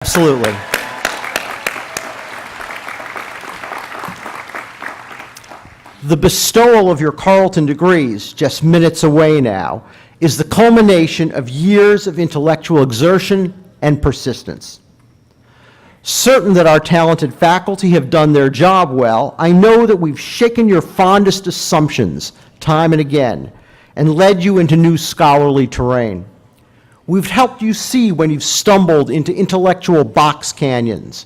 Absolutely. The bestowal of your Carleton degrees, just minutes away now, is the culmination of years of intellectual exertion and persistence. Certain that our talented faculty have done their job well, I know that we've shaken your fondest assumptions time and again and led you into new scholarly terrain. We've helped you see when you've stumbled into intellectual box canyons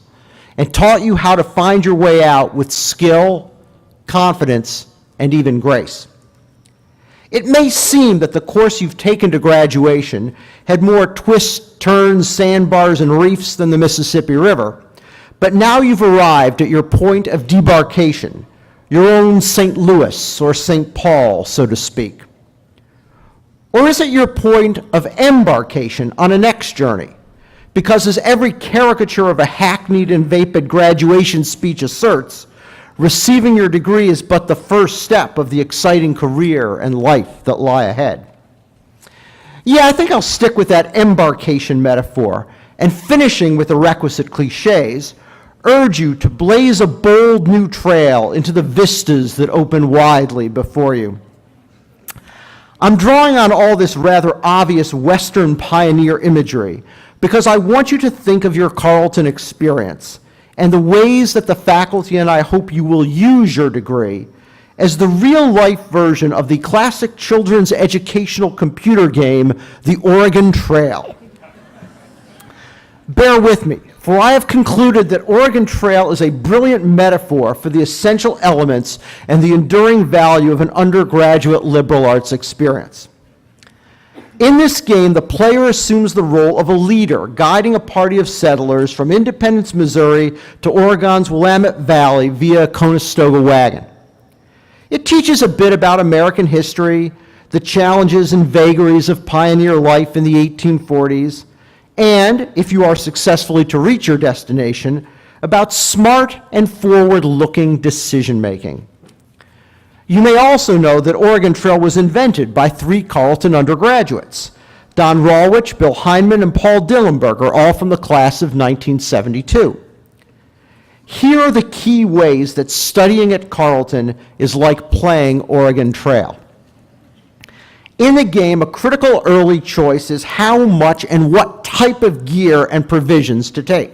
and taught you how to find your way out with skill, confidence, and even grace. It may seem that the course you've taken to graduation had more twists, turns, sandbars, and reefs than the Mississippi River, but now you've arrived at your point of debarkation, your own St. Louis or St. Paul, so to speak. Or is it your point of embarkation on a next journey? Because as every caricature of a hackneyed and vapid graduation speech asserts, receiving your degree is but the first step of the exciting career and life that lie ahead. Yeah, I think I'll stick with that embarkation metaphor, and finishing with the requisite cliches, urge you to blaze a bold new trail into the vistas that open widely before you. I'm drawing on all this rather obvious Western pioneer imagery because I want you to think of your Carleton experience and the ways that the faculty and I hope you will use your degree as the real-life version of the classic children's educational computer game, The Oregon Trail. Bear with me, for I have concluded that Oregon Trail is a brilliant metaphor for the essential elements and the enduring value of an undergraduate liberal arts experience. In this game, the player assumes the role of a leader, guiding a party of settlers from Independence, Missouri to Oregon's Willamette Valley via a Conestoga wagon. It teaches a bit about American history, the challenges and vagaries of pioneer life in the 1840s, and, if you are successfully to reach your destination, about smart and forward-looking decision-making. You may also know that Oregon Trail was invented by 3 Carleton undergraduates, Don Rawlwich, Bill Heineman, and Paul Dillenberger, all from the class of 1972. Here are the key ways that studying at Carleton is like playing Oregon Trail. In the game, a critical early choice is how much and what type of gear and provisions to take.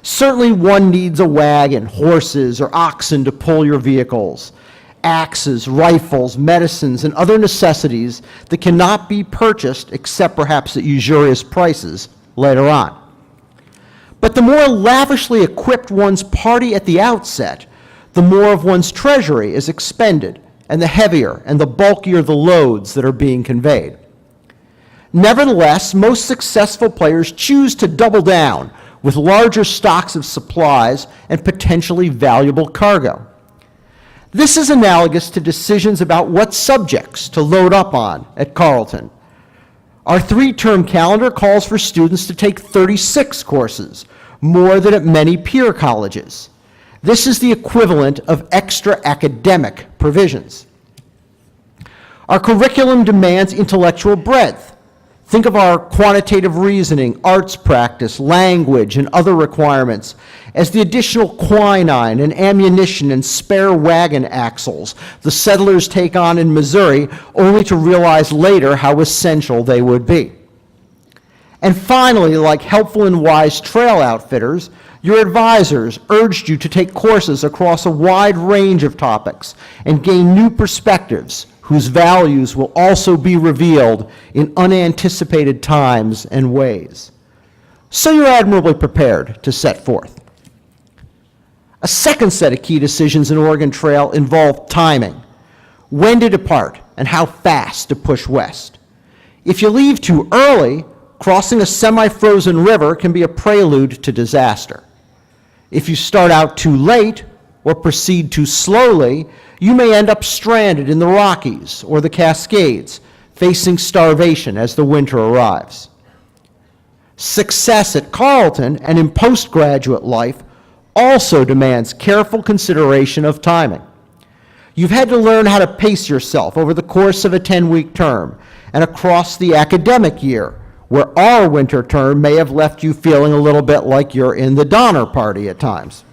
Certainly one needs a wagon, horses, or oxen to pull your vehicles, axes, rifles, medicines, and other necessities that cannot be purchased except perhaps at usurious prices later on. But the more lavishly equipped one's party at the outset, the more of one's treasury is expended, and the heavier and the bulkier the loads that are being conveyed. Nevertheless, most successful players choose to double down with larger stocks of supplies and potentially valuable cargo. This is analogous to decisions about what subjects to load up on at Carleton. Our 3-term calendar calls for students to take 36 courses, more than at many peer colleges. This is the equivalent of extra academic provisions. Our curriculum demands intellectual breadth. Think of our quantitative reasoning, arts practice, language, and other requirements as the additional quinine and ammunition and spare wagon axles the settlers take on in Missouri, only to realize later how essential they would be. And finally, like helpful and wise trail outfitters, your advisors urged you to take courses across a wide range of topics and gain new perspectives whose values will also be revealed in unanticipated times and ways. So you're admirably prepared to set forth. A second set of key decisions in Oregon Trail involve timing, when to depart and how fast to push west. If you leave too early, crossing a semi-frozen river can be a prelude to disaster. If you start out too late or proceed too slowly, you may end up stranded in the Rockies or the Cascades, facing starvation as the winter arrives. Success at Carleton and in postgraduate life also demands careful consideration of timing. You've had to learn how to pace yourself over the course of a 10-week term and across the academic year, where our winter term may have left you feeling a little bit like you're in the Donner Party at times.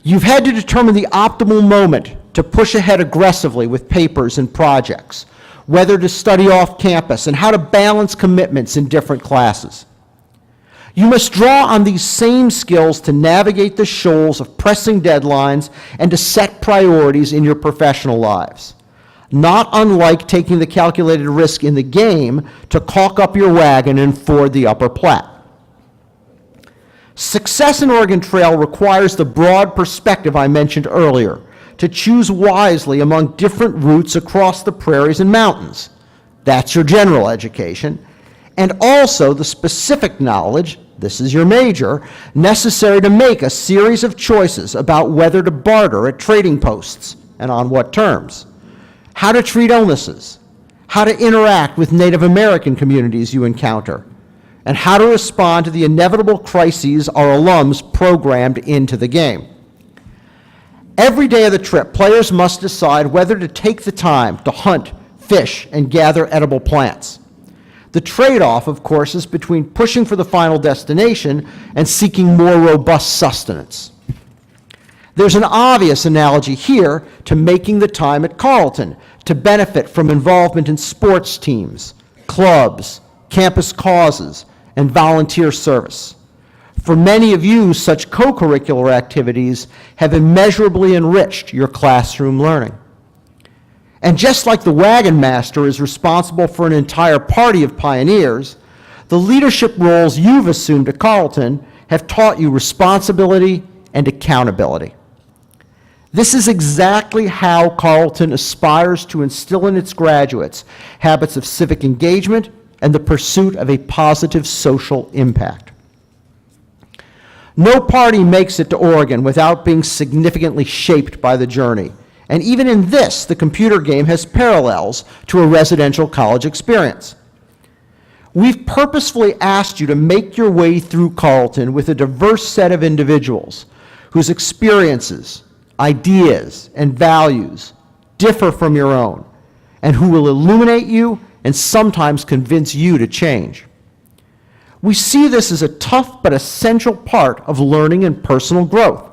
You've had to determine the optimal moment to push ahead aggressively with papers and projects, whether to study off campus, and how to balance commitments in different classes. You must draw on these same skills to navigate the shoals of pressing deadlines and to set priorities in your professional lives, not unlike taking the calculated risk in the game to caulk up your wagon and ford the Upper Platte. Success in Oregon Trail requires the broad perspective I mentioned earlier, to choose wisely among different routes across the prairies and mountains. That's your general education. And also the specific knowledge, this is your major, necessary to make a series of choices about whether to barter at trading posts and on what terms, how to treat illnesses, how to interact with Native American communities you encounter, and how to respond to the inevitable crises our alums programmed into the game. Every day of the trip, players must decide whether to take the time to hunt, fish, and gather edible plants. The trade-off, of course, is between pushing for the final destination and seeking more robust sustenance. There's an obvious analogy here to making the time at Carleton to benefit from involvement in sports teams, clubs, campus causes, and volunteer service. For many of you, such co-curricular activities have immeasurably enriched your classroom learning. And just like the wagon master is responsible for an entire party of pioneers, the leadership roles you've assumed at Carleton have taught you responsibility and accountability. This is exactly how Carleton aspires to instill in its graduates habits of civic engagement and the pursuit of a positive social impact. No party makes it to Oregon without being significantly shaped by the journey. And even in this, the computer game has parallels to a residential college experience. We've purposefully asked you to make your way through Carleton with a diverse set of individuals whose experiences, ideas, and values differ from your own, and who will illuminate you and sometimes convince you to change. We see this as a tough but essential part of learning and personal growth.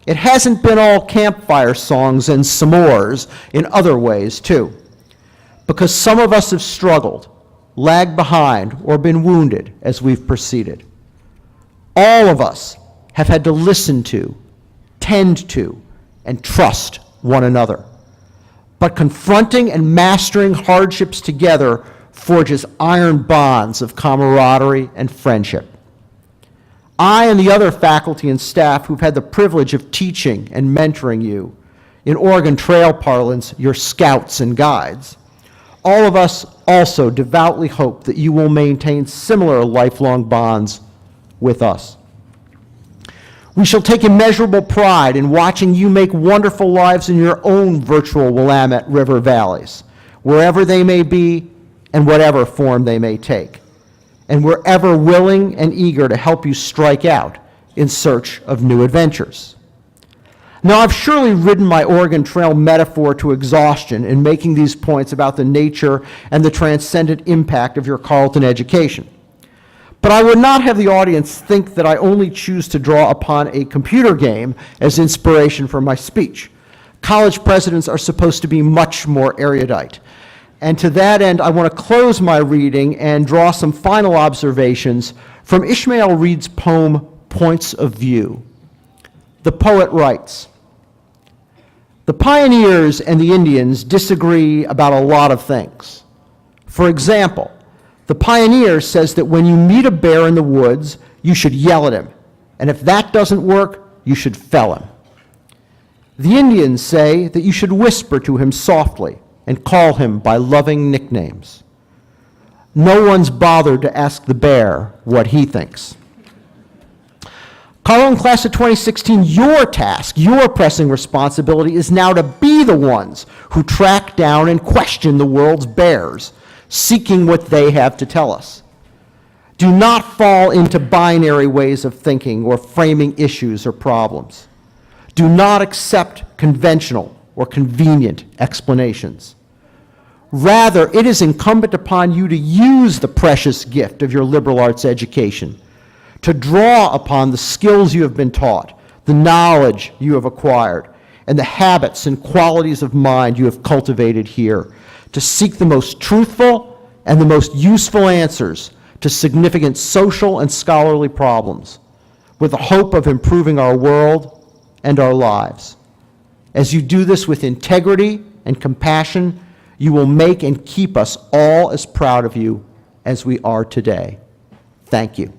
It hasn't been all campfire songs and s'mores in other ways, too, because some of us have struggled, lagged behind, or been wounded as we've proceeded. All of us have had to listen to, tend to, and trust one another. But confronting and mastering hardships together forges iron bonds of camaraderie and friendship. I and the other faculty and staff who've had the privilege of teaching and mentoring you, in Oregon Trail parlance, your scouts and guides, all of us also devoutly hope that you will maintain similar lifelong bonds with us. We shall take immeasurable pride in watching you make wonderful lives in your own virtual Willamette River valleys, wherever they may be and whatever form they may take. And we're ever willing and eager to help you strike out in search of new adventures. Now, I've surely ridden my Oregon Trail metaphor to exhaustion in making these points about the nature and the transcendent impact of your Carleton education. But I would not have the audience think that I only choose to draw upon a computer game as inspiration for my speech. College presidents are supposed to be much more erudite. And to that end, I want to close my reading and draw some final observations from Ishmael Reed's poem, Points of View. The poet writes, "The pioneers and the Indians disagree about a lot of things. For example, the pioneer says that when you meet a bear in the woods, you should yell at him, and if that doesn't work, you should fell him. The Indians say that you should whisper to him softly and call him by loving nicknames. No one's bothered to ask the bear what he thinks." Carleton class of 2016, your task, your pressing responsibility is now to be the ones who track down and question the world's bears, seeking what they have to tell us. Do not fall into binary ways of thinking or framing issues or problems. Do not accept conventional or convenient explanations. Rather, it is incumbent upon you to use the precious gift of your liberal arts education, to draw upon the skills you have been taught, the knowledge you have acquired, and the habits and qualities of mind you have cultivated here, to seek the most truthful and the most useful answers to significant social and scholarly problems, with the hope of improving our world and our lives. As you do this with integrity and compassion, you will make and keep us all as proud of you as we are today. Thank you.